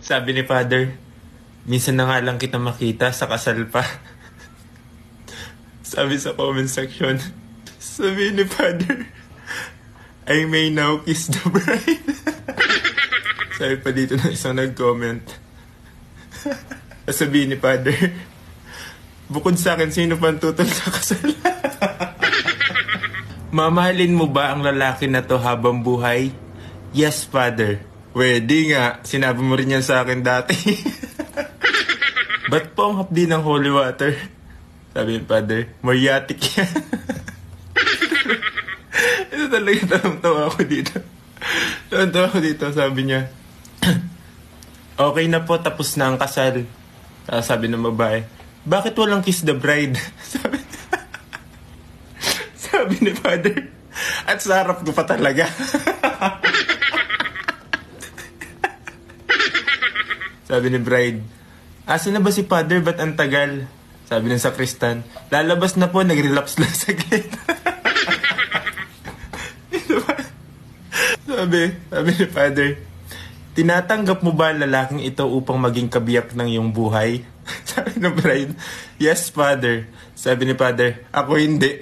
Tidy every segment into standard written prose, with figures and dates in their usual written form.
Sabi ni Father, minsan na nga lang kita makita sa kasal pa. Sabi sa comment section, sabi ni Father, I may now kiss the bride. Sabi pa dito na isang nag-comment. Sabi ni Father, bukod sa akin, sino pang tutol sa kasal? Mamahalin mo ba ang lalaki na to habang buhay? Yes, Father. Pwede nga. Sinabi mo rin yan sa akin dati. Ba't po ang hapdi ng holy water? Sabi ni Father, Mariatic yan. Ito talaga, tawa ako dito. Tawa ako dito, sabi niya. Okay na po, tapos na ang kasal. Sabi ng babae, bakit walang kiss the bride? Sabi ni Father, at sa harap ko pa talaga. Sabi ni bride, asa na ba si Father? Ba't ang tagal? Sabi ng sakristan, lalabas na po, nag-relapse lang saglit. Sabi ni Father, tinatanggap mo ba ang lalaking ito upang maging kabiyak ng iyong buhay? Sabi ng bride, yes, Father. Sabi ni Father, ako hindi.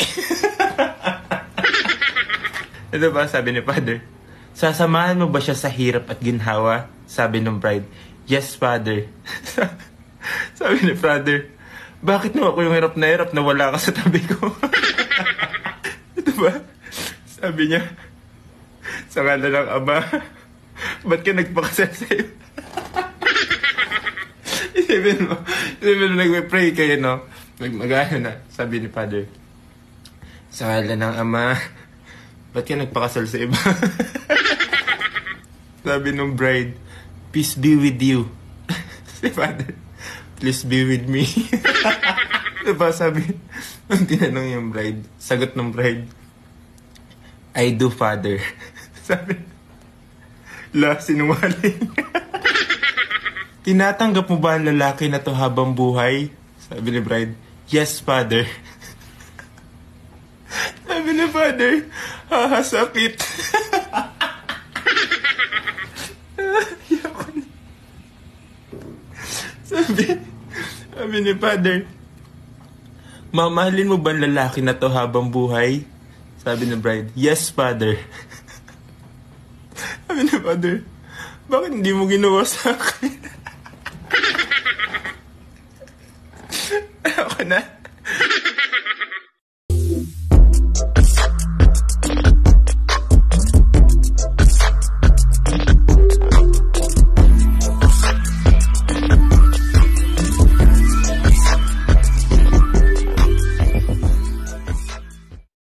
Ito ba, sabi ni Father, sasamahan mo ba siya sa hirap at ginhawa? Sabi ng bride, yes, Father. Sabi ni Father, bakit mo ako yung hirap na wala ka sa tabi ko? Ito ba, sabi niya, sa ngala ng Ama, ba't ka nagpakasal sa'yo? Isipin mo, nag-pray kayo, no? Mag-ano na, sabi ni Father, sa ngala ng Ama, ba't ka nagpakasal sa iba? Sabi ng bride, peace be with you. Si Father, please be with me. Diba sabi, nung tinanong yung bride, sagot ng bride, I do, Father. Sabi, sinungaling. Tinatanggap mo ba ang lalaki na to habang buhay? Sabi ni bride, yes, Father. Sabi ni Father, sakit. Sabi ni Father, mamahalin mo ba ang lalaki na to habang buhay? Sabi ni bride, yes, Father. Sabi ni Father, bakit hindi mo ginawa sa akin?